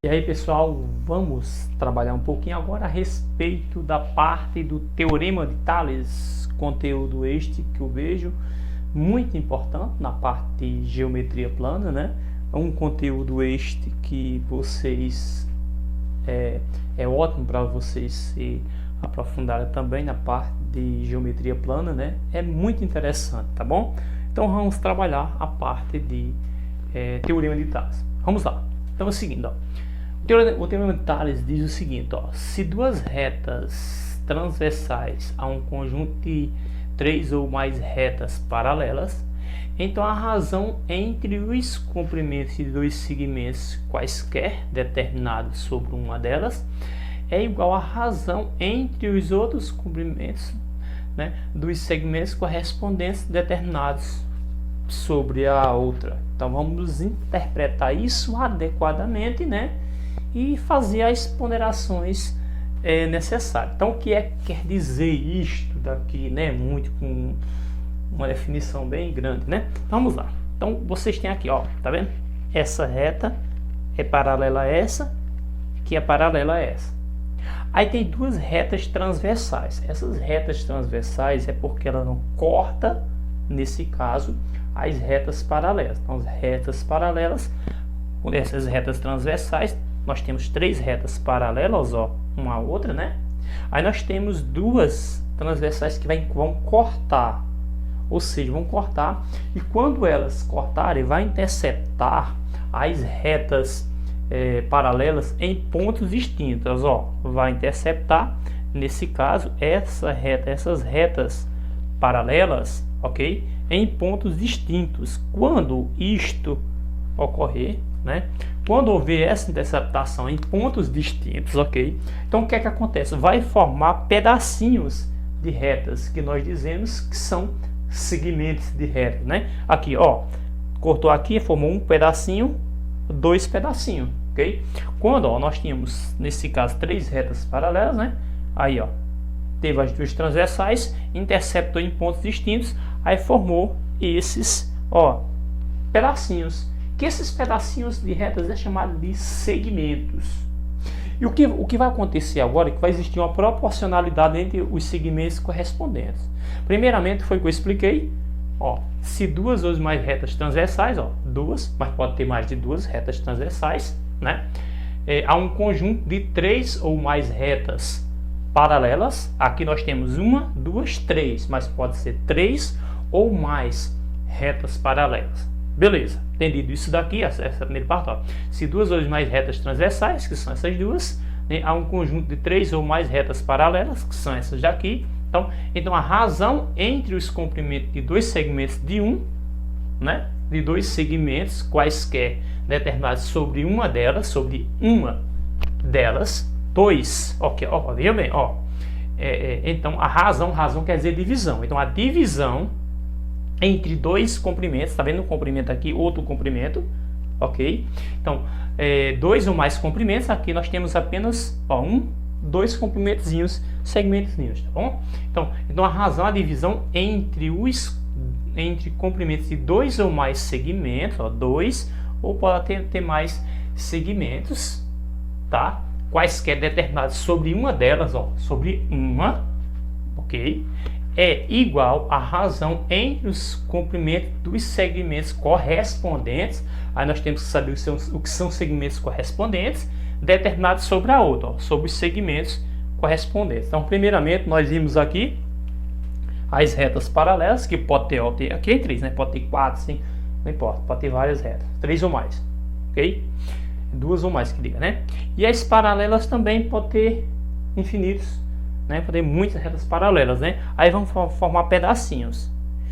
E aí, pessoal, vamos trabalhar um pouquinho agora a respeito da parte do Teorema de Tales, conteúdo este que eu vejo muito importante na parte de geometria plana, né? É um conteúdo este que vocês é ótimo para vocês se aprofundarem também na parte de geometria plana, né? É muito interessante, tá bom? Então vamos trabalhar a parte de Teorema de Tales. Vamos lá. Então é o seguinte, ó. O Teorema de Tales diz o seguinte, ó, se duas retas transversais a um conjunto de três ou mais retas paralelas, então a razão entre os comprimentos de dois segmentos quaisquer determinados sobre uma delas é igual à razão entre os outros comprimentos, né, dos segmentos correspondentes determinados sobre a outra. Então vamos interpretar isso adequadamente, né? E fazer as ponderações necessárias. Então, o que quer dizer isto daqui, né? Muito com uma definição bem grande, né? Vamos lá. Então, vocês têm aqui, ó, tá vendo? Essa reta é paralela a essa, que é paralela a essa. Aí tem duas retas transversais. Essas retas transversais é porque ela não corta, nesse caso, as retas paralelas. Então, as retas paralelas, essas retas transversais, nós temos três retas paralelas, ó, uma à outra, né? Aí nós temos duas transversais que vão cortar, ou seja, vão cortar, e quando elas cortarem, vai interceptar as retas paralelas em pontos distintos, ó, vai interceptar, nesse caso, essas retas paralelas, ok? Em pontos distintos. Quando isto ocorrer, né? Quando houver essa interceptação em pontos distintos, ok? Então o que é que acontece? Vai formar pedacinhos de retas que nós dizemos que são segmentos de retas, né? Aqui, ó, cortou aqui, formou um pedacinho, dois pedacinhos, ok? Quando, ó, nós tínhamos nesse caso três retas paralelas, né? Aí, ó, teve as duas transversais, interceptou em pontos distintos, aí formou esses, ó, pedacinhos. Que esses pedacinhos de retas é chamado de segmentos. E o que vai acontecer agora é que vai existir uma proporcionalidade entre os segmentos correspondentes. Primeiramente foi o que eu expliquei, ó, se duas ou mais retas transversais, ó, duas, mas pode ter mais de duas retas transversais, né? Há um conjunto de três ou mais retas paralelas. Aqui nós temos uma, duas, três, mas pode ser três ou mais retas paralelas. Beleza, entendido isso daqui, essa primeira parte, ó. Se duas ou mais retas transversais, que são essas duas, né, há um conjunto de três ou mais retas paralelas, que são essas daqui. Então a razão entre os comprimentos de dois segmentos de né, de dois segmentos quaisquer determinados sobre uma delas, dois, ok, ó, veja bem, ó. Então a razão quer dizer divisão. Então a divisão entre dois comprimentos, tá vendo um comprimento aqui, outro comprimento, ok? Então, dois ou mais comprimentos, aqui nós temos apenas, ó, dois comprimentozinhos, segmentozinhos, tá bom? Então a razão, a divisão entre comprimentos de dois ou mais segmentos, ó, dois, ou pode ter mais segmentos, tá? Quaisquer determinados sobre uma delas, ó, sobre uma, ok? É igual à razão entre os comprimentos dos segmentos correspondentes. Aí nós temos que saber o que são segmentos correspondentes, determinados sobre a outra, ó, sobre os segmentos correspondentes. Então, primeiramente, nós vimos aqui as retas paralelas, que pode ter, ó, aqui é três, né? Pode ter quatro, cinco, não importa, pode ter várias retas, três ou mais, ok? Duas ou mais que diga, né? E as paralelas também pode ter infinitos, né? Pode ter muitas retas paralelas, né? Aí vamos formar pedacinhos.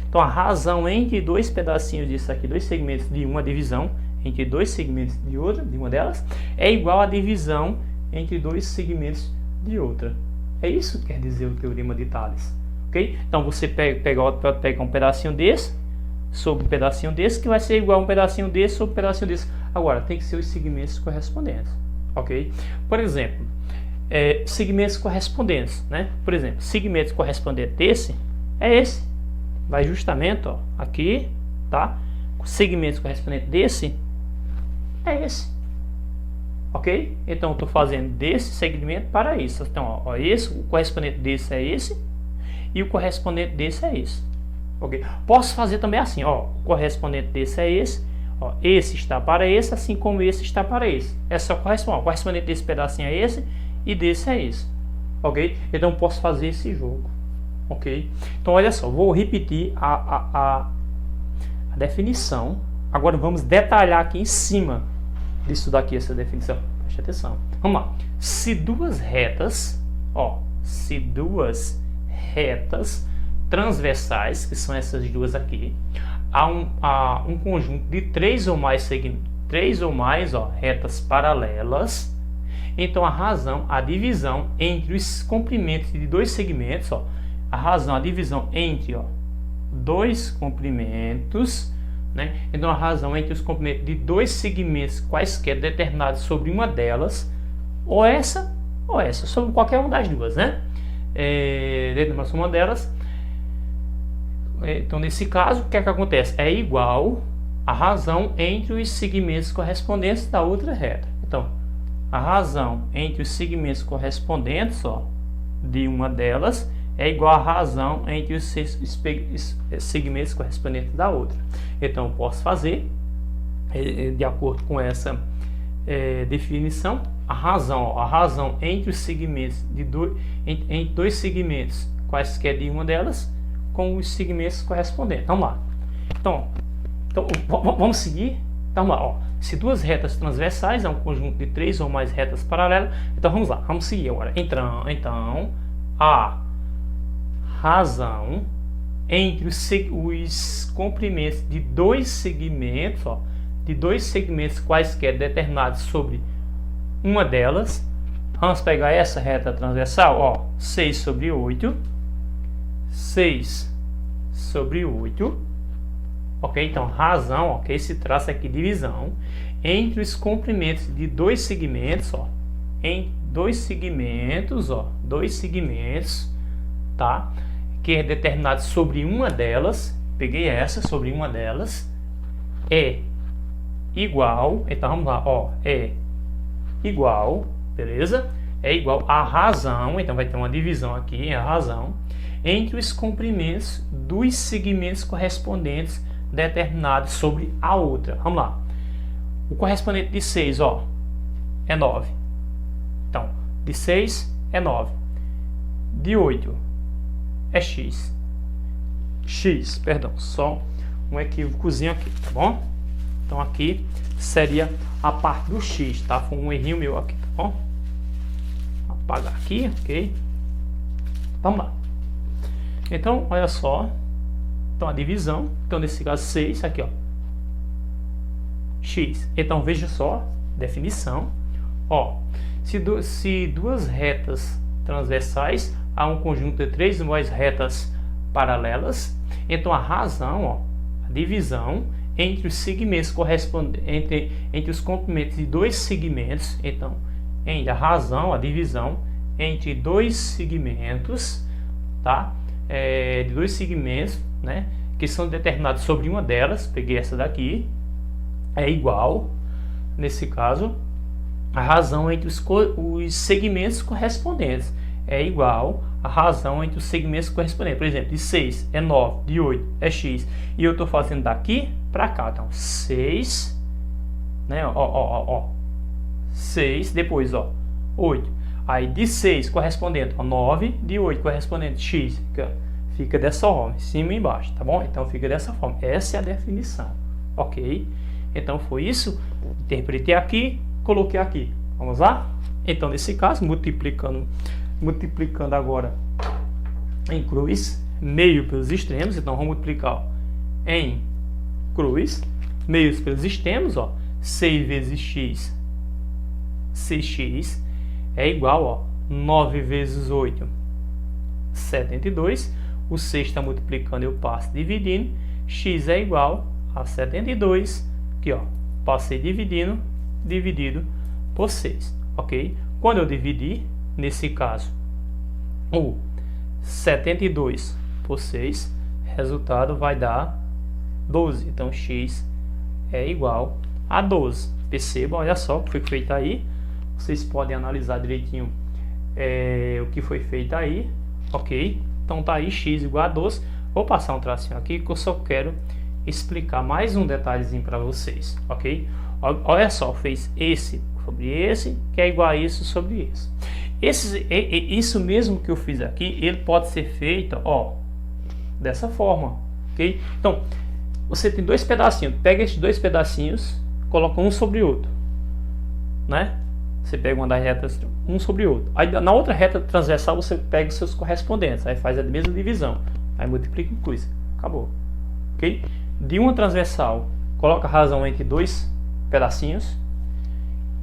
Então a razão entre dois pedacinhos disso aqui, dois segmentos de uma divisão entre dois segmentos de outra, de uma delas, é igual à divisão entre dois segmentos de outra. É isso que quer dizer o Teorema de Tales, ok? Então você pode pegar um pedacinho desse sobre um pedacinho desse, que vai ser igual a um pedacinho desse sobre um pedacinho desse. Agora tem que ser os segmentos correspondentes, ok? Por exemplo, segmentos correspondentes, né? Por exemplo, segmentos correspondentes desse é esse, vai justamente, ó, aqui, tá? Segmentos correspondentes desse é esse, ok? Então eu estou fazendo desse segmento para isso. Então, ó, esse, o correspondente desse é esse e o correspondente desse é esse, ok? Posso fazer também assim, ó, o correspondente desse é esse, ó, esse está para esse, assim como esse está para esse. É só corresponder. O correspondente desse pedacinho é esse e desse é esse, ok? Então eu posso fazer esse jogo, ok? Então olha só, vou repetir a definição. Agora vamos detalhar aqui em cima disso daqui, essa definição. Preste atenção. Vamos lá. Se duas retas, ó, se duas retas transversais, que são essas duas aqui, há um conjunto de três ou mais ó, retas paralelas, então a divisão entre os comprimentos de dois segmentos, ó, a divisão entre, ó, dois comprimentos, né? Então a razão entre os comprimentos de dois segmentos quaisquer determinados sobre uma delas, ou essa, sobre qualquer uma das duas, né? Determinado sobre uma delas. Então nesse caso, o que é que acontece? É igual a razão entre os segmentos correspondentes da outra reta. Então, a razão entre os segmentos correspondentes, ó, de uma delas é igual a razão entre os segmentos correspondentes da outra. Então, eu posso fazer, de acordo com essa definição, a razão entre os segmentos entre dois segmentos quaisquer de uma delas com os segmentos correspondentes. Vamos lá. Então vamos seguir. Então, vamos lá, ó. Se duas retas transversais é um conjunto de três ou mais retas paralelas, então vamos lá, vamos seguir agora. Então a razão entre os comprimentos de dois segmentos, ó, quaisquer determinados sobre uma delas. Vamos pegar essa reta transversal, ó, 6 sobre 8. 6 sobre 8. Ok? Então, razão, ok? Esse traço aqui, divisão, entre os comprimentos de dois segmentos, ó, em dois segmentos, tá? Que é determinado sobre uma delas, peguei essa, sobre uma delas, é igual, então vamos lá, ó, é igual, beleza? É igual a razão, então vai ter uma divisão aqui, a razão, entre os comprimentos dos segmentos correspondentes determinados sobre a outra. Vamos lá. O correspondente de 6, ó, é 9. Então, de 6 é 9. De 8 é x. Perdão, só um equívocozinho aqui, tá bom? Então aqui seria a parte do x, tá? Foi um errinho meu aqui, tá bom? Apagar aqui, ok? Vamos lá. Então, olha só. Então, a divisão. Então, nesse caso, 6, aqui, ó. X. Então, veja só. Definição. Ó. Se duas retas transversais há um conjunto de três ou mais retas paralelas, então a razão, ó, a divisão entre os segmentos correspondentes, entre os comprimentos de dois segmentos, então, a divisão entre dois segmentos, tá? De dois segmentos, né, que são determinados sobre uma delas, peguei essa daqui, é igual, nesse caso, a razão entre os segmentos correspondentes, é igual a razão entre os segmentos correspondentes. Por exemplo, de 6 é 9, de 8 é x, e eu estou fazendo daqui para cá, então 6, né, ó, 6, depois, ó, 8, aí de 6 correspondente a 9, de 8 correspondente a x, fica dessa forma, em cima e embaixo, tá bom? Então fica dessa forma, essa é a definição, ok? Então foi isso, interpretei aqui, coloquei aqui, vamos lá? Então nesse caso, multiplicando agora em cruz, meio pelos extremos, então vamos multiplicar, ó, em cruz, meios pelos extremos, ó, 6 vezes x, 6x, é igual, ó, 9 vezes 8, 72, o 6 está multiplicando, eu passo dividindo, x é igual a 72, aqui, ó, passei dividido por 6, ok? Quando eu dividir, nesse caso, o 72 por 6, resultado vai dar 12, então x é igual a 12, perceba, olha só o que foi feito aí, vocês podem analisar direitinho o que foi feito aí, ok? Então tá aí x igual a 12. Vou passar um tracinho aqui que eu só quero explicar mais um detalhezinho para vocês, ok? Olha só, fez esse sobre esse, que é igual a isso sobre esse. Isso mesmo que eu fiz aqui, ele pode ser feito, ó, dessa forma, ok? Então, você tem dois pedacinhos, pega esses dois pedacinhos, coloca um sobre o outro, né? Você pega uma das retas, um sobre o outro. Aí na outra reta transversal você pega os seus correspondentes, aí faz a mesma divisão, aí multiplica e inclui, acabou, ok? De uma transversal, coloca a razão entre dois pedacinhos,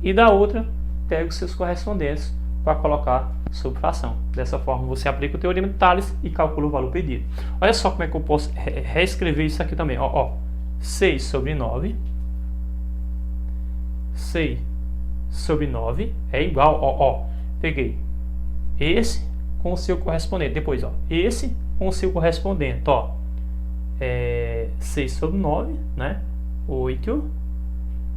e da outra, pega os seus correspondentes para colocar sob fração. Dessa forma você aplica o teorema de Tales e calcula o valor pedido. Olha só como é que eu posso reescrever isso aqui também. Ó, 6 sobre 9. 6 sobre 9 é igual, ó, peguei esse com o seu correspondente. Depois, ó, esse com o seu correspondente, ó. 6 sobre 9, né? 8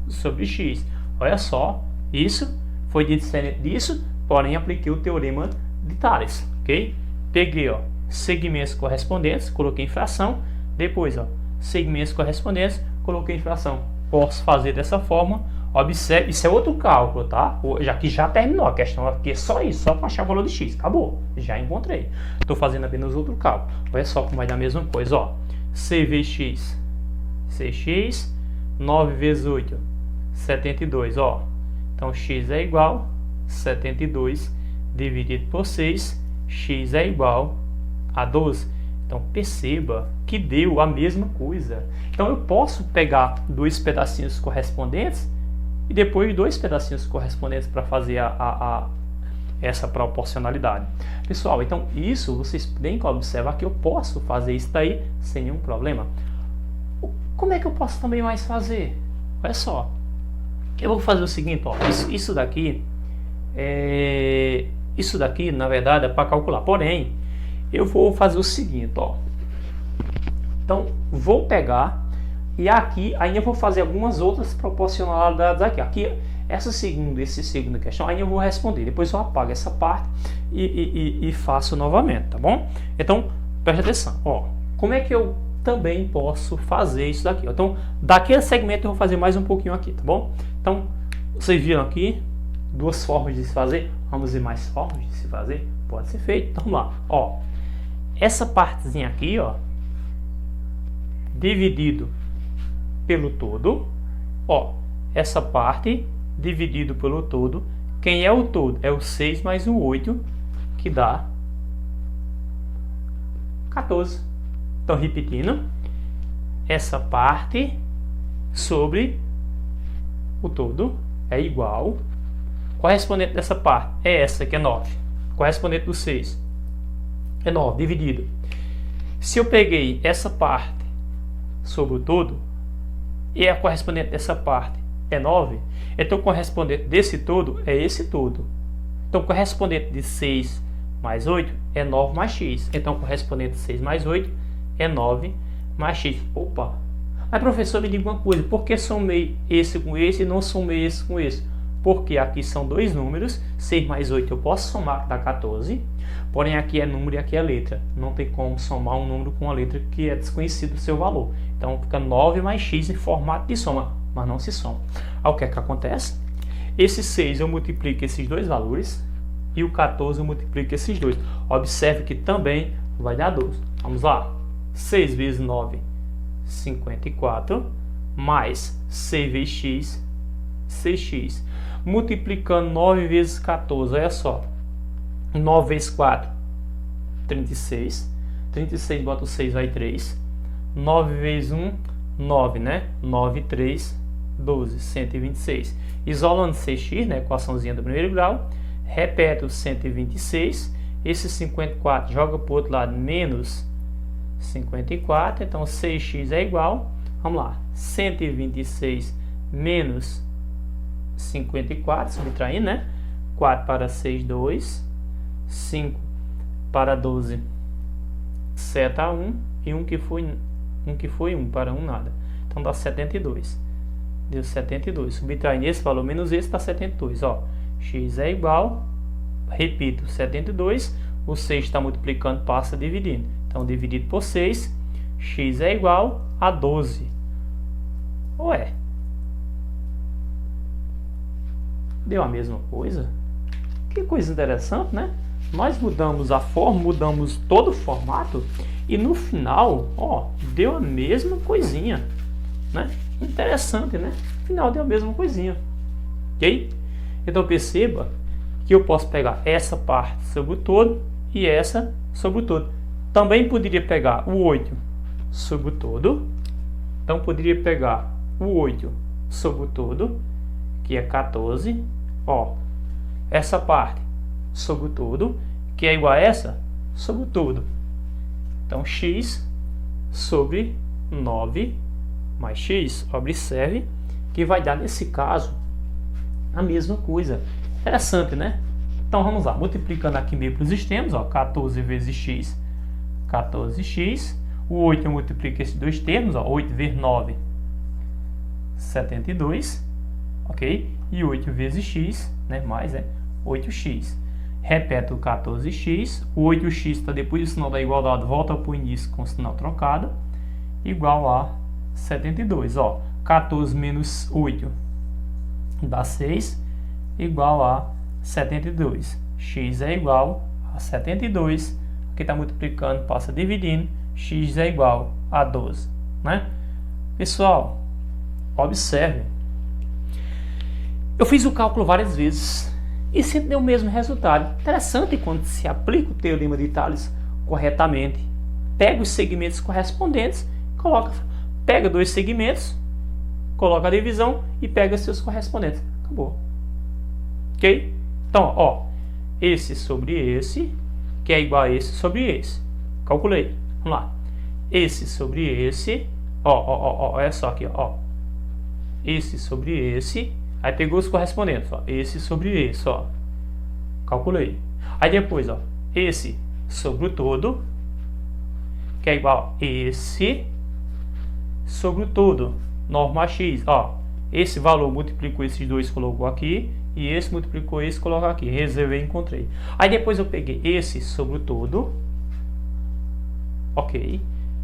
sobre x. Olha só, isso foi diferente disso, porém apliquei o teorema de Tales, ok? Peguei, ó, segmentos correspondentes, coloquei em fração, depois, ó, segmentos correspondentes, coloquei em fração. Posso fazer dessa forma. Observe, isso é outro cálculo, tá? Já que já terminou, a questão aqui é só isso, só para achar o valor de x, acabou, já encontrei. Estou fazendo apenas outro cálculo. Olha só como vai dar a mesma coisa, ó. 6 vezes x, 6x, 9 vezes 8, 72, ó. Então x é igual a 72 dividido por 6, x é igual a 12. Então perceba que deu a mesma coisa. Então eu posso pegar dois pedacinhos correspondentes e depois dois pedacinhos correspondentes para fazer essa proporcionalidade. Pessoal, então isso vocês têm que observar que eu posso fazer isso daí sem nenhum problema. Como é que eu posso também mais fazer? Olha só, eu vou fazer o seguinte, ó, isso daqui na verdade é para calcular, porém eu vou fazer o seguinte, ó. Então vou pegar e aqui ainda vou fazer algumas outras proporcionalidades aqui. Essa segunda questão aí eu vou responder, depois eu apago essa parte e faço novamente, tá bom? Então preste atenção, ó, como é que eu também posso fazer isso daqui, ó. Então daquele segmento eu vou fazer mais um pouquinho aqui, tá bom? Então vocês viram aqui duas formas de se fazer, vamos ver mais formas de se fazer, pode ser feito. Então vamos lá, ó, essa partezinha aqui, ó, dividido pelo todo, ó, essa parte dividido pelo todo, quem é o todo? É o 6 mais o 8, que dá 14. Então, repetindo, essa parte sobre o todo é igual, correspondente dessa parte é essa, que é 9, correspondente do 6 é 9, dividido. Se eu peguei essa parte sobre o todo, e a correspondente dessa parte é 9, então o correspondente desse todo é esse todo. Então o correspondente de 6 mais 8 é 9 mais x. Então o correspondente de 6 mais 8 é 9 mais x. Opa! Mas professor, me diga uma coisa, por que somei esse com esse e não somei esse com esse? Porque aqui são dois números, 6 mais 8 eu posso somar, que dá 14, porém aqui é número e aqui é letra. Não tem como somar um número com uma letra que é desconhecido o seu valor. Então fica 9 mais x em formato de soma, mas não se soma. Aí o que é que acontece? Esse 6 eu multiplico esses dois valores e o 14 eu multiplico esses dois. Observe que também vai dar 12. Vamos lá. 6 vezes 9, 54, mais 6 vezes x, 6x. Multiplicando 9 vezes 14, olha só. 9 vezes 4, 36. 36 bota o 6, vai 3. 9 vezes 1, 9, né? 9, 3, 12, 126. Isolando 6x, né? Equaçãozinha do primeiro grau. Repete o 126. Esse 54 joga para o outro lado, menos 54. Então 6x é igual. Vamos lá. 126 menos 54, subtraindo, né? 4 para 6, 2. 5 para 12, 7 a 1. E 1 que foi 1 para 1, nada. Então dá 72. Deu 72. Subtraindo esse valor menos esse, dá 72. Ó, x é igual, repito, 72, o 6 está multiplicando, passa dividindo. Então, dividido por 6, x é igual a 12. Ué, deu a mesma coisa? Que coisa interessante, né? Nós mudamos a forma, mudamos todo o formato e no final, ó, deu a mesma coisinha, né? Interessante, né? No final deu a mesma coisinha, ok? Então perceba que eu posso pegar essa parte sobre o todo e essa sobre o todo. Também poderia pegar o 8 sobre o todo. Então poderia pegar o 8 sobre o todo, que é 14. Ó, essa parte sobre o todo, que é igual a essa sobre o todo. Então x sobre 9 mais x, observe que vai dar nesse caso a mesma coisa. Interessante, né? Então vamos lá, multiplicando aqui meio para os extremos, ó, 14 vezes x, 14x. O 8 eu multiplico esses dois termos, ó, 8 vezes 9, 72, ok? E 8 vezes x, né, mais 8x. Repeto o 14x, o 8x está depois do sinal da igualdade, volta para o início com o sinal trocado, igual a 72. Ó, 14 menos 8 dá 6, igual a 72. X é igual a 72. Aqui está multiplicando, passa dividindo. X é igual a 12. Né? Pessoal, observe. Eu fiz o cálculo várias vezes e sempre deu o mesmo resultado. Interessante quando se aplica o teorema de Tales corretamente. Pega os segmentos correspondentes, pega dois segmentos, coloca a divisão e pega seus correspondentes. Acabou. Ok? Então, ó, esse sobre esse, que é igual a esse sobre esse. Calculei. Vamos lá. Esse sobre esse, ó, olha só aqui, ó. Esse sobre esse, aí pegou os correspondentes, ó. Esse sobre esse, ó. Calculei. Aí depois, ó, esse sobre o todo, que é igual a esse sobre o todo, norma x, ó. Esse valor multiplicou esses dois, colocou aqui, e esse multiplicou esse, colocou aqui. Reservei e encontrei. Aí depois eu peguei esse sobre o todo, ok.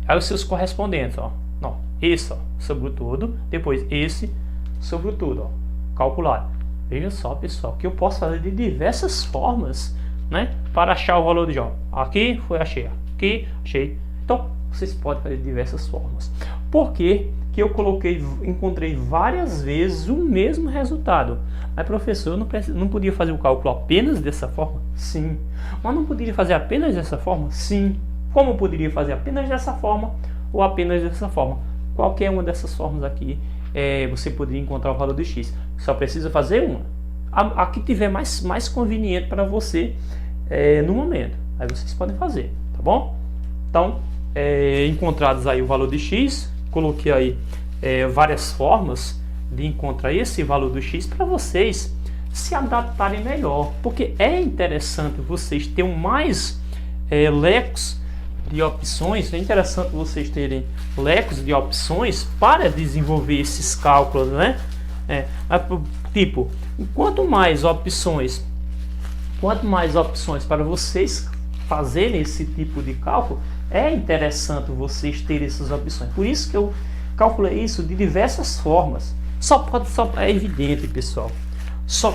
Aí os seus correspondentes, ó. Não, esse, ó, sobre o todo, depois esse sobre o todo, ó. Calculado. Veja só, pessoal, que eu posso fazer de diversas formas, né, para achar o valor de J. Aqui foi achei, aqui achei. Então, vocês podem fazer de diversas formas. Por que que eu encontrei várias vezes o mesmo resultado? Mas, professor, eu não podia fazer o cálculo apenas dessa forma? Sim. Mas não poderia fazer apenas dessa forma? Sim. Como eu poderia fazer apenas dessa forma ou apenas dessa forma? Qualquer uma dessas formas aqui, você poderia encontrar o valor de x. Só precisa fazer uma. A que tiver mais conveniente para você no momento. Aí vocês podem fazer, tá bom? Então, encontrados aí o valor de x, coloquei aí várias formas de encontrar esse valor do x para vocês se adaptarem melhor. Porque é interessante vocês terem mais lecos de opções, é interessante vocês terem lecos de opções para desenvolver esses cálculos, né? Tipo, quanto mais opções para vocês fazerem esse tipo de cálculo, é interessante vocês terem essas opções. Por isso que eu calculei isso de diversas formas. É evidente, pessoal. Só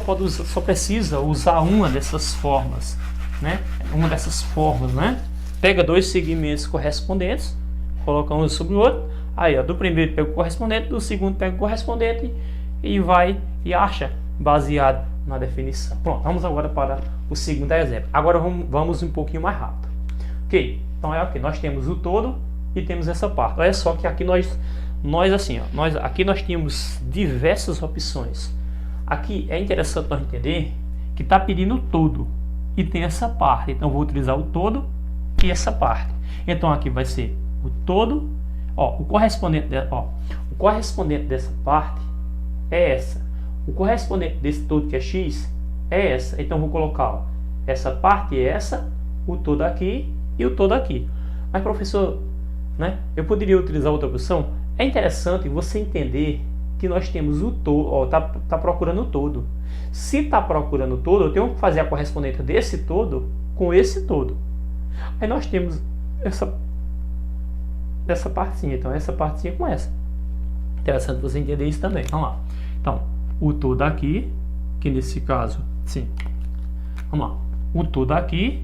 precisa usar uma dessas formas, né? Uma dessas formas, né? Pega dois segmentos correspondentes, coloca um sobre o outro. Aí, ó, do primeiro pega o correspondente, do segundo pega o correspondente e vai e acha baseado na definição. Pronto, vamos agora para o segundo exemplo. Agora vamos um pouquinho mais rápido. Ok? Então aqui nós temos o todo e temos essa parte. Olha só que aqui nós assim, ó, aqui nós tínhamos diversas opções. Aqui é interessante nós entender que está pedindo o todo e tem essa parte. Então eu vou utilizar o todo e essa parte. Então aqui vai ser o todo, ó, o correspondente dessa parte é essa. O correspondente desse todo, que é x, é essa. Então vou colocar, ó, essa parte é essa, o todo aqui e o todo aqui. Mas, professor, né, eu poderia utilizar outra opção? É interessante você entender que nós temos o todo, ó, tá procurando o todo. Se está procurando o todo, eu tenho que fazer a correspondência desse todo com esse todo. Aí nós temos essa partezinha, então essa partezinha com essa. Interessante você entender isso também. Vamos lá. Então, o todo aqui, que nesse caso, sim. Vamos lá. O todo aqui,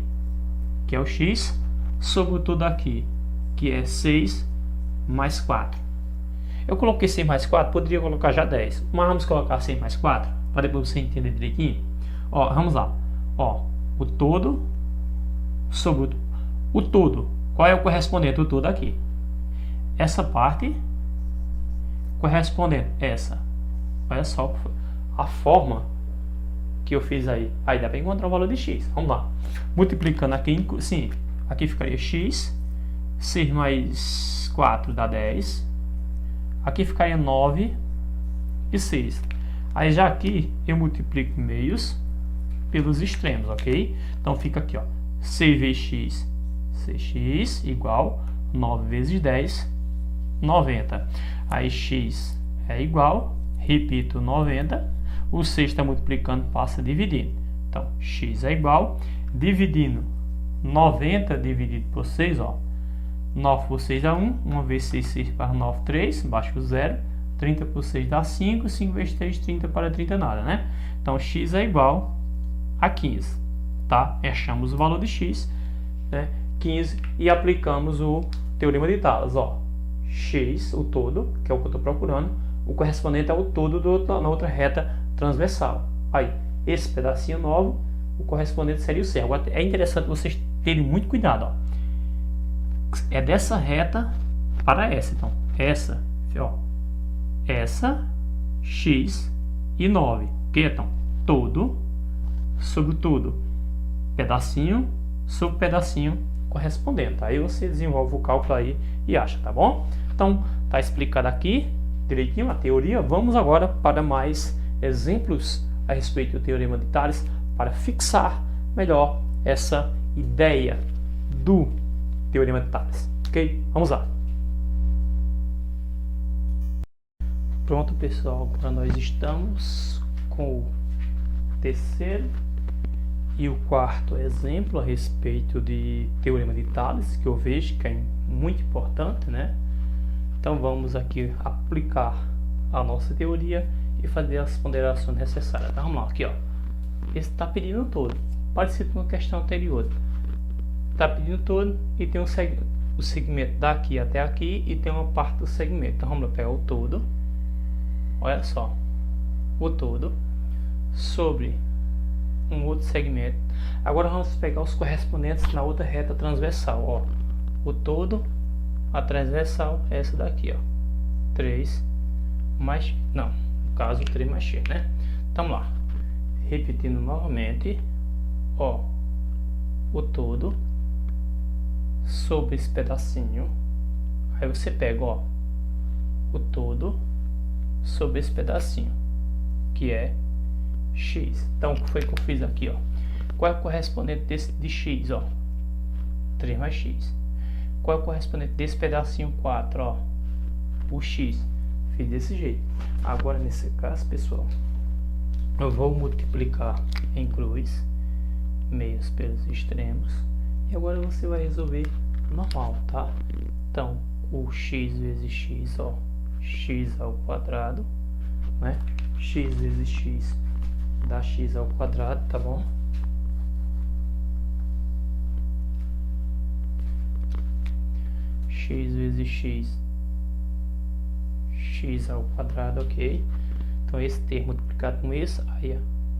que é o x, sobre o todo aqui, que é 6 mais 4. Eu coloquei 6 mais 4, poderia colocar já 10. Mas vamos colocar 6 mais 4, para depois você entender direitinho. Ó, vamos lá. Ó, o todo sobre o todo. Qual é o correspondente do todo aqui? Essa parte correspondente a essa. Olha só a forma que eu fiz aí. Aí dá para encontrar o valor de x. Vamos lá. Multiplicando aqui, sim, aqui ficaria x. 6 mais 4 dá 10. Aqui ficaria 9 e 6. Aí já aqui eu multiplico meios pelos extremos, ok? Então fica aqui, ó. 6 vezes x, 6x igual 9 vezes 10, 90. Aí x é igual, repito, 90. O 6 está multiplicando, passa dividindo. Então, x é igual, dividindo 90 dividido por 6, ó. 9 por 6 dá 1, 1 vezes 6, 6 para 9, 3, baixo o 0. 30 por 6 dá 5, 5 vezes 3, 30 para 30 nada, né? Então, x é igual a 15, tá? Achamos o valor de x, né? 15, e aplicamos o teorema de Tales, ó. X, o todo, que é o que eu estou procurando, o correspondente ao todo na outra reta transversal. Aí, esse pedacinho novo, o correspondente seria o C. Agora, é interessante vocês terem muito cuidado, ó. É dessa reta para essa, então, essa, ó, essa, x e 9, que então, todo sobre todo, pedacinho sobre pedacinho correspondente. Aí você desenvolve o cálculo aí e acha, tá bom? Então, tá explicado aqui direitinho a teoria. Vamos agora para mais exemplos a respeito do teorema de Tales para fixar melhor essa ideia do teorema de Tales. Ok? Vamos lá. Pronto, pessoal. Agora nós estamos com o terceiro e o quarto exemplo a respeito de teorema de Tales, que eu vejo que é muito importante, né? Então vamos aqui aplicar a nossa teoria e fazer as ponderações necessárias. Então, vamos lá, aqui, ó. Esse está pedindo todo, parecido com a questão anterior. Está pedindo todo e tem o segmento daqui até aqui e tem uma parte do segmento. Então vamos lá, pegar o todo. Olha só, o todo sobre um outro segmento. Agora vamos pegar os correspondentes na outra reta transversal, ó. O todo, a transversal é essa daqui, ó. 3 mais, não, no caso 3 mais x, né? Então vamos lá. Repetindo novamente, ó, o todo sobre esse pedacinho. Aí você pega, ó, o todo sobre esse pedacinho, que é x. Então, o que foi que eu fiz aqui, ó? Qual é o correspondente de x, ó? 3 mais x. Qual é o correspondente desse pedacinho 4, ó? O x. Fiz desse jeito. Agora, nesse caso, pessoal, eu vou multiplicar em cruz meios pelos extremos. E agora você vai resolver normal, tá? Então, o x vezes x, ó, x ao quadrado, né? X vezes x dá x ao quadrado, tá bom? X vezes x, x ao quadrado, ok? Então esse termo multiplicado com esse, aí é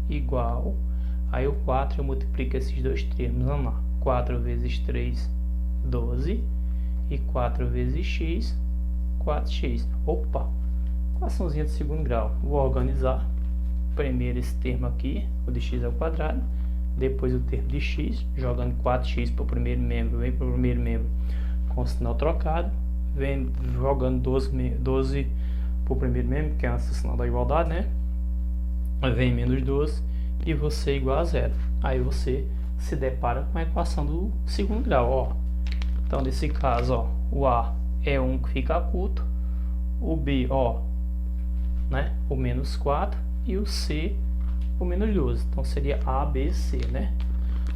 igual, aí o 4 eu multiplico esses dois termos, vamos lá, 4 vezes 3, 12, e 4 vezes x, 4x. Opa, equaçãozinha de segundo grau. Vou organizar primeiro esse termo aqui, o de x ao quadrado, depois o termo de x, jogando 4x para o primeiro membro, vem para o primeiro membro com o sinal trocado, vem jogando 12 para o primeiro membro, que é o sinal da igualdade, né? Vem menos 12 e você igual a zero. Aí você se depara com a equação do segundo grau, ó. Então, nesse caso, ó, o A é 1 que fica oculto, o B, ó, né? O menos 4 e o C, o menos 12. Então seria A, B, C, né?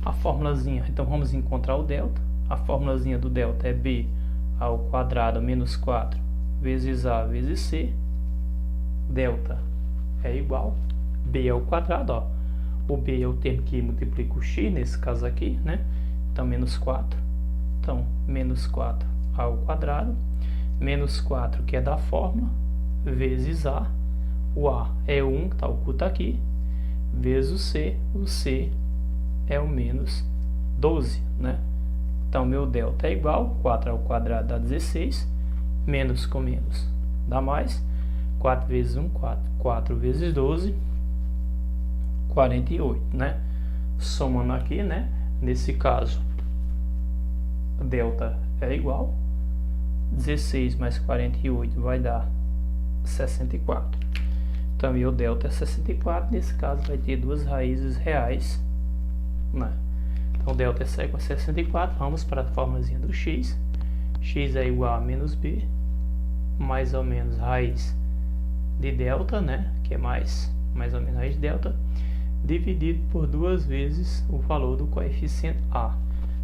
A formulazinha, então vamos encontrar o delta. A formulazinha do delta é B ao quadrado menos 4 vezes A vezes C. Delta é igual B ao quadrado, ó. O B é o termo que multiplica o x, nesse caso aqui, né? Então, menos 4. Então, menos 4 ao quadrado. Menos 4, que é da fórmula, vezes A. O A é o 1, que está oculto aqui. Vezes o C. O C é o menos 12, né? Então, meu delta é igual. 4 ao quadrado dá 16. Menos com menos dá mais. 4 vezes 1, 4. 4 vezes 12, 48, né? Somando aqui, né? Nesse caso, delta é igual. 16 mais 48 vai dar 64. Então, o delta é 64. Nesse caso, vai ter duas raízes reais, né? Então, o delta é igual a 64. Vamos para a formulazinha do x. X é igual a menos b, mais ou menos raiz de delta, né? Que é mais ou menos raiz de delta, dividido por 2 vezes o valor do coeficiente a.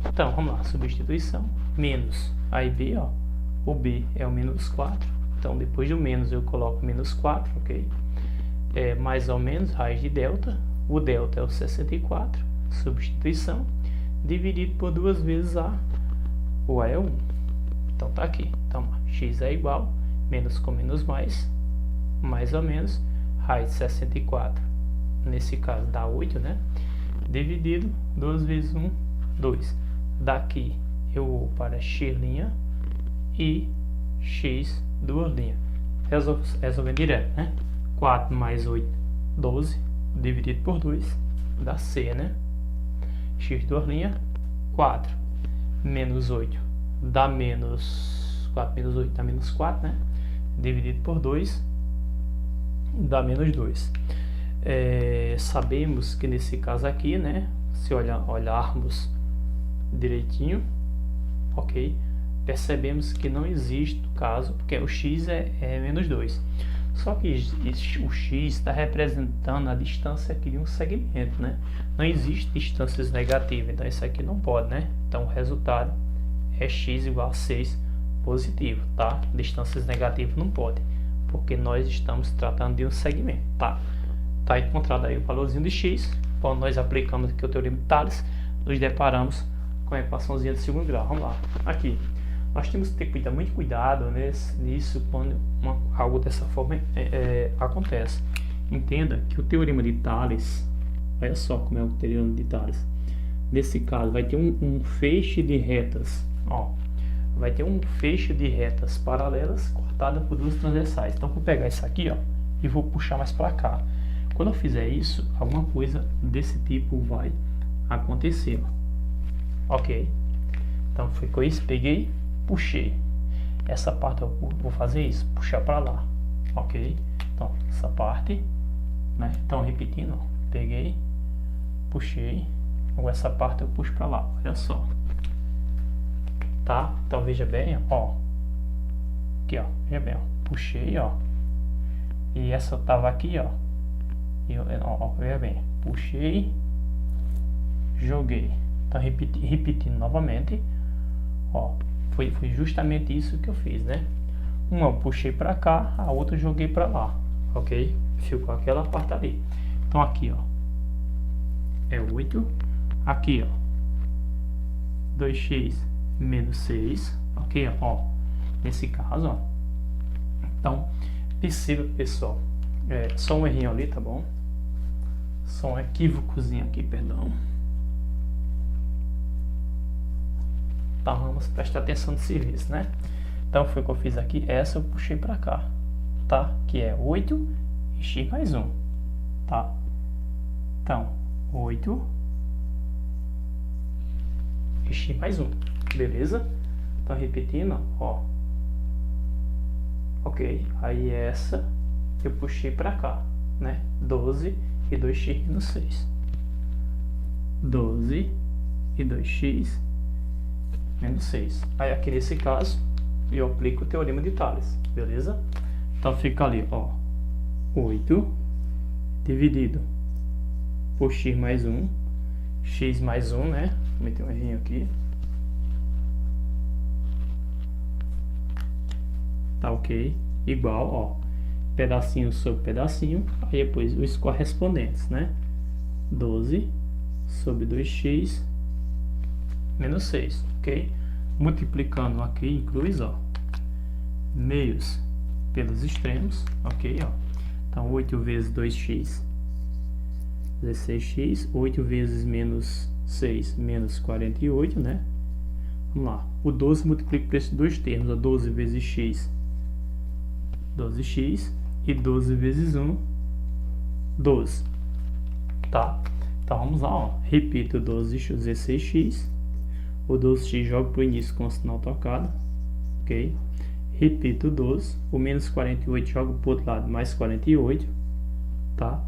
Então, vamos lá, substituição. Menos a e b, ó. O b é o menos 4. Então, depois do menos, eu coloco menos 4, ok? É mais ou menos raiz de delta. O delta é o 64. Substituição. Dividido por 2 vezes a. O a é 1. Então, tá aqui. Então, x é igual. Menos com menos mais ou menos raiz de 64. Nesse caso, dá 8, né? Dividido 2 vezes 1, 2. Daqui, eu vou para x' e x duas linhas. Resolvendo direto, né? 4 mais 8, 12, dividido por 2, dá C, né? X duas linhas, 4 menos 8, dá menos 4 menos 8, dá menos 4, né? Dividido por 2, dá menos 2. Sabemos que nesse caso aqui, né? Se olharmos direitinho, ok? Percebemos que não existe o caso, porque o x é menos 2. Só que o x está representando a distância aqui de um segmento, né? Não existe distâncias negativas, então isso aqui não pode, né? Então o resultado é x igual a 6 positivo, tá? Distâncias negativas não pode, porque nós estamos tratando de um segmento, tá? Tá encontrado aí o valorzinho de x. Quando nós aplicamos aqui o teorema de Tales, nos deparamos com a equaçãozinha de segundo grau. Vamos lá. Aqui, nós temos que ter muito cuidado nisso quando algo dessa forma acontece. Entenda que o teorema de Tales, olha só como é o teorema de Tales. Nesse caso, vai ter um feixe de retas, ó. Vai ter um feixe de retas paralelas cortadas por duas transversais. Então, vou pegar isso aqui, ó, e vou puxar mais para cá. Quando eu fizer isso, alguma coisa desse tipo vai acontecer, ó. Ok? Então, foi com isso, peguei, puxei. Essa parte eu vou fazer isso, puxar para lá, ok? Então, essa parte, né? Então, repetindo, ó, peguei, puxei. Agora essa parte eu puxo para lá, olha só. Tá? Então, veja bem, ó. Aqui, ó, veja bem, ó. Puxei, ó. E essa tava aqui, ó. E ó, veja bem, puxei, joguei. Então, repetindo novamente, ó. Foi justamente isso que eu fiz, né? Uma eu puxei para cá, a outra eu joguei para lá, ok? Ficou aquela parte ali. Então, aqui, ó, é 8. Aqui, ó, 2x menos 6, ok? Ó, nesse caso, ó. Então, perceba, pessoal, só um errinho ali, tá bom? Só um equívocozinho aqui, perdão. Então, vamos prestar atenção no serviço, né? Então, foi o que eu fiz aqui. Essa eu puxei para cá, tá? Que é 8 e x mais 1, tá? Então, 8 e x mais 1, beleza? Então, repetindo, ó. Ok, aí essa eu puxei para cá, né? 12 e 2x menos 6. 12 e 2x menos 6. Aí aqui nesse caso, eu aplico o teorema de Tales, beleza? Então fica ali, ó. 8 dividido por x mais 1, x mais 1, né? Vou meter um errinho aqui. Tá ok? Igual, ó, pedacinho sobre pedacinho, aí depois os correspondentes, né? 12 sobre 2x menos 6, ok? Multiplicando aqui, inclui, ó, meios pelos extremos, ok, ó. Então, 8 vezes 2x, 16x, 8 vezes menos 6, menos 48, né? Vamos lá, o 12 multiplica por esses dois termos, ó, 12 vezes x, 12x, e 12 vezes 1, 12, tá? Então, vamos lá, ó, repito, 16x, o 12x jogo para o início com o sinal trocado, ok? Repito 12, o menos 48 jogo para o outro lado, mais 48, tá?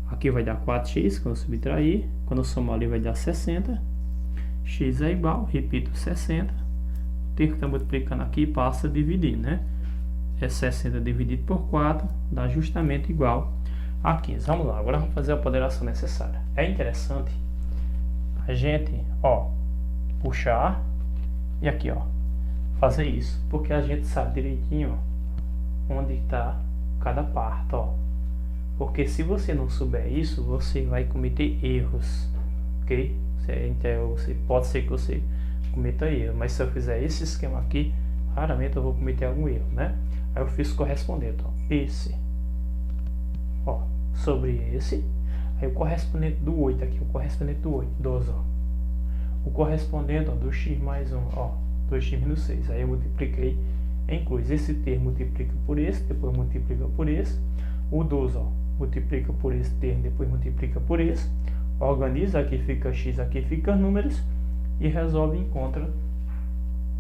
Aqui vai dar 4x quando eu subtrair, quando eu somar ali vai dar 60, x é igual, repito, 60, o termo que está multiplicando aqui passa a dividir, né? É 60 dividido por 4, dá justamente igual a 15. Vamos lá, agora vamos fazer a ponderação necessária. É interessante a gente, ó, puxar e aqui, ó, fazer isso, porque a gente sabe direitinho, ó, onde está cada parte, ó. Porque se você não souber isso, você vai cometer erros, ok? Você pode ser que você cometa erro, mas se eu fizer esse esquema aqui, raramente eu vou cometer algum erro, né? Aí eu fiz correspondente, ó, esse, ó, sobre esse, aí o correspondente do 8 aqui, o correspondente do 8, 12, ó. O correspondente, ó, do x mais 1, ó, 2x menos 6. Aí eu multipliquei em cruz. Esse termo multiplica por esse, depois multiplica por esse. O 12, ó, multiplica por esse termo, depois multiplica por esse. Organiza, aqui fica x, aqui fica números. E resolve e encontra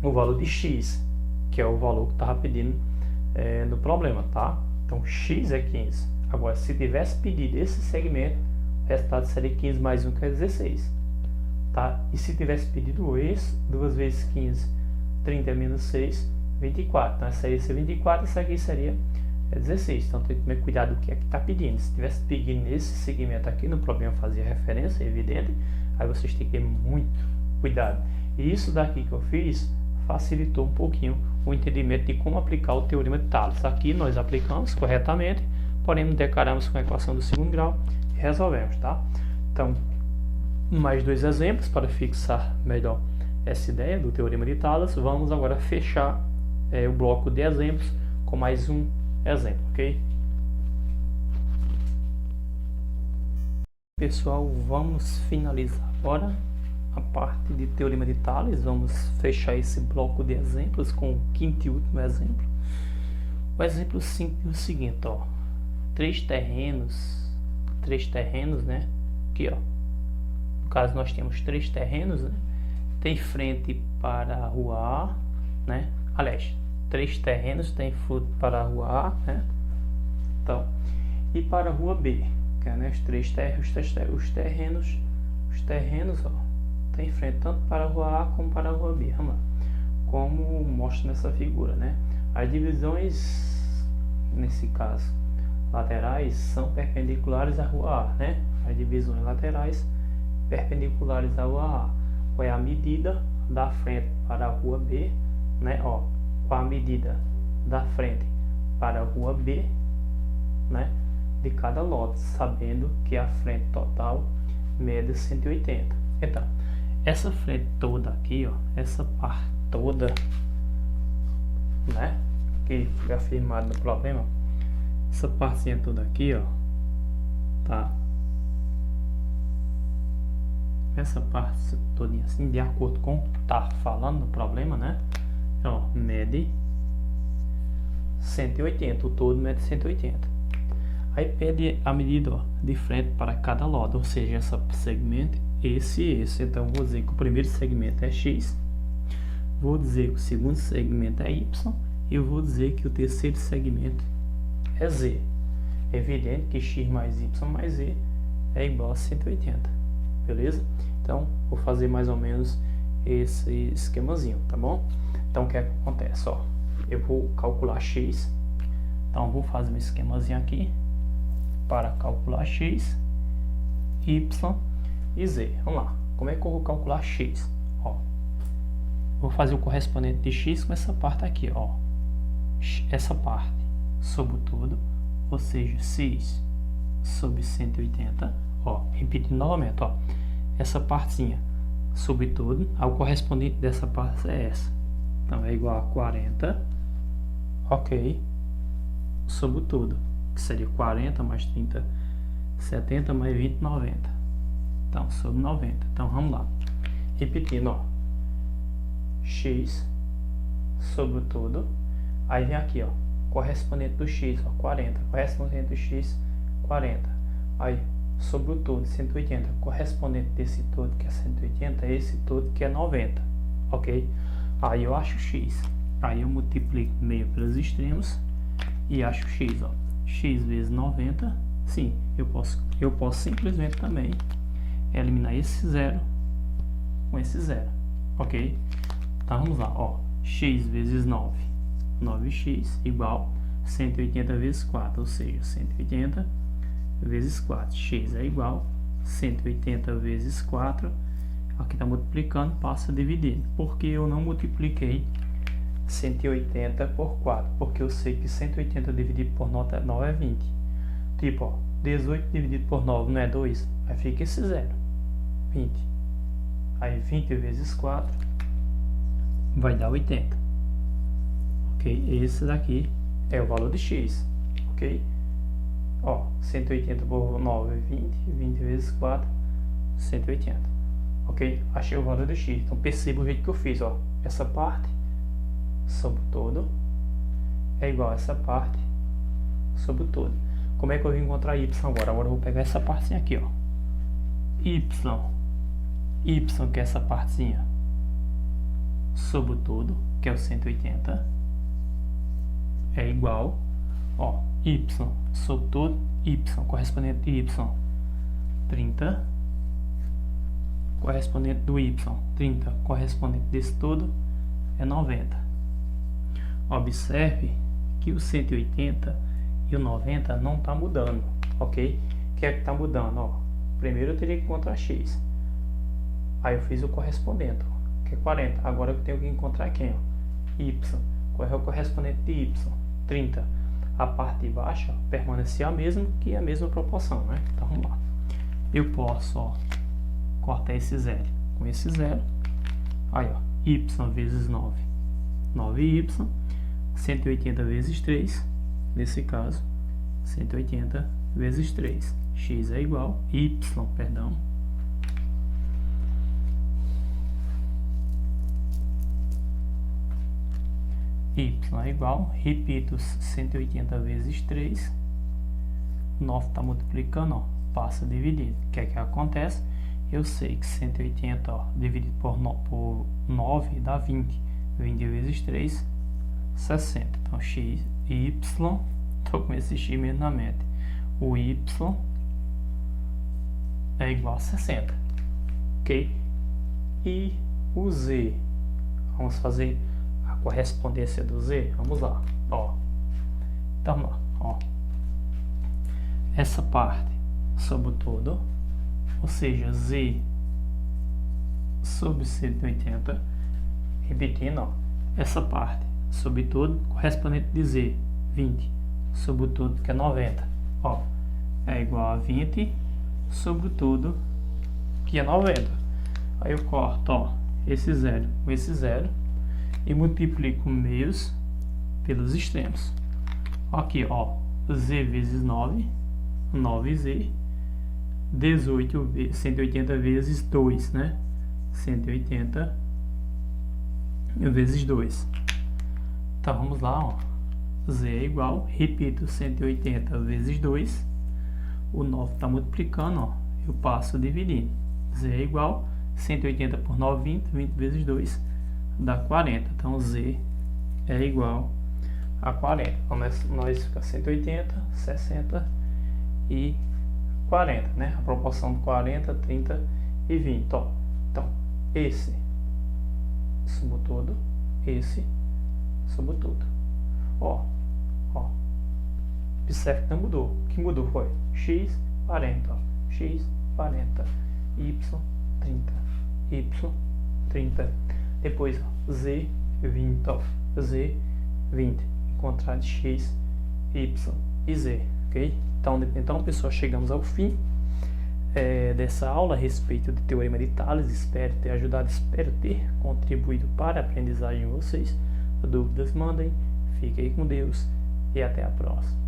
o valor de x, que é o valor que estava pedindo no problema, tá? Então, x é 15. Agora, se tivesse pedido esse segmento, o resultado seria 15 mais 1, que é 16. Tá? E se tivesse pedido esse, 2 vezes 15, 30 menos 6, 24. Então, essa aí seria 24, essa aqui seria 16. Então, tem que tomar cuidado do que é que está pedindo. Se tivesse pedido nesse segmento aqui, no problema fazia referência, é evidente. Aí vocês têm que ter muito cuidado. E isso daqui que eu fiz facilitou um pouquinho o entendimento de como aplicar o teorema de Tales. Aqui nós aplicamos corretamente, porém decoramos com a equação do segundo grau e resolvemos, tá? Então, mais dois exemplos para fixar melhor essa ideia do teorema de Tales. Vamos agora fechar o bloco de exemplos com mais um exemplo, ok? Pessoal, vamos finalizar agora a parte de teorema de Tales. Vamos fechar esse bloco de exemplos com o quinto e último exemplo. O exemplo 5 é o seguinte, ó, três terrenos, né? Aqui, ó. No caso, nós temos três terrenos, né? Tem frente para a rua A, né? Aliás, três terrenos tem frente para a rua A, né? Então, e para a rua B, que é, né, os terrenos, ó, tem frente tanto para a rua A como para a rua B. Vamos lá. Como mostra nessa figura, né? As divisões, nesse caso, laterais são perpendiculares à rua A, né? As divisões laterais perpendiculares à rua A. Qual é a medida da frente para a rua B, né? Ó, qual a medida da frente para a rua B, né? De cada lote, sabendo que a frente total mede 180. Então, essa frente toda aqui, ó, essa parte toda, né? Que foi afirmado no problema, essa partezinha toda aqui, ó, tá? Essa parte toda assim, de acordo com o que tá falando no problema, né? Ó, mede 180, o todo mede 180. Aí pede a medida, ó, de frente para cada lado, ou seja, esse segmento, esse e esse. Então, vou dizer que o primeiro segmento é x, vou dizer que o segundo segmento é y, e eu vou dizer que o terceiro segmento é z. É evidente que x mais y mais z é igual a 180, beleza? Então, vou fazer mais ou menos esse esquemazinho, tá bom? Então, o que é que acontece? Ó, eu vou calcular x, então vou fazer um esquemazinho aqui. para calcular x, y e z. Vamos lá. Como é que eu vou calcular x? Ó, vou fazer o correspondente de x com essa parte aqui, ó. Essa parte sobre tudo, ou seja, x sobre 180. Ó, repetindo novamente, ó. Essa partezinha sobre tudo, o correspondente dessa parte é essa. Então é igual a 40, ok, sobre tudo, que seria 40 mais 30, 70 mais 20, 90. Então, sobre 90. Então, vamos lá. Repetindo, ó. X sobre tudo. Aí vem aqui, ó. Correspondente do x, ó. 40. Correspondente do x, 40. Aí, sobre o todo, 180. Correspondente desse todo, que é 180, é esse todo, que é 90. Ok? Aí eu acho x. Aí eu multiplico meio pelos extremos e acho x, ó. X vezes 90. Sim, eu posso simplesmente também eliminar esse zero com esse zero, ok? Então vamos lá, ó, x vezes 9, 9x igual 180 vezes 4, ou seja, 180 vezes 4, x é igual 180 vezes 4, aqui está multiplicando, passa a dividir, porque eu não multipliquei 180 por 4, porque eu sei que 180 dividido por 9 é 20, tipo, ó, 18 dividido por 9 não é 2, aí fica esse zero, 20. Aí 20 vezes 4 vai dar 80. Ok? Esse daqui é o valor de x. Ok? Ó, 180 por 9 é 20. 20 vezes 4, 180. Ok? Achei o valor de x. Então perceba o jeito que eu fiz. Ó, essa parte sobre todo é igual a essa parte sobre todo. Como é que eu vou encontrar y agora? Agora eu vou pegar essa partezinha aqui, ó. Y, que é essa partezinha sobre o todo, que é o 180, é igual, ó, y sobre todo, y, correspondente de y, 30, correspondente do y, 30, correspondente desse todo, é 90. Observe que o 180 e o 90 não está mudando, ok? O que é que está mudando? Ó, primeiro eu teria que encontrar x. Aí eu fiz o correspondente, ó, que é 40. Agora eu tenho que encontrar quem? Ó? Y. Qual é o correspondente de y? 30. A parte de baixo, ó, permanecer a mesma, que é a mesma proporção, né? Então vamos lá. Eu posso, ó, cortar esse zero com esse zero. Aí, ó, y vezes 9. 9y. 180 vezes 3. Nesse caso, 180 vezes 3. X é igual, perdão. Y é igual, repito, 180 vezes 3. 9 está multiplicando, ó, passa a dividir. O que é que acontece? Eu sei que 180, ó, dividido por 9 dá 20. 20 vezes 3, 60. Então, x, y, estou com esse x mesmo na mente. O y é igual a 60. Ok? E o z, vamos fazer a correspondência do z? Vamos lá, ó. Então, vamos lá, ó. Essa parte sobre todo, ou seja, z sobre 180, repetindo, ó, essa parte sobre todo, correspondente de z, 20, sobre todo, que é 90, ó, é igual a 20 sobre todo, que é 90. Aí eu corto, ó, esse zero com esse zero e multiplico meios pelos extremos. Aqui, ó, z vezes 9, 9z, 18 vezes 180 vezes 2, né? 180 vezes 2. Então vamos lá, ó. Z é igual, repito, 180 vezes 2. O 9 está multiplicando, ó. Eu passo a dividir. Z é igual, 180 por 9, 20. 20 vezes 2 dá 40. Então Z é igual a 40. Então nós fica 180, 60 e 40, né? A proporção de 40, 30 e 20. Ó. Então, esse sobre todo, esse sobre todo. Ó, Observe que não mudou. O que mudou foi x 40, ó. X 40, y 30, y 30. Depois, ó, z 20, ó. Z 20. Encontrar de x, y e z, ok? Então, pessoal, chegamos ao fim dessa aula a respeito do Teorema de Tales. Espero ter ajudado, espero ter contribuído para a aprendizagem de vocês. Dúvidas, mandem. Fiquem com Deus e até a próxima.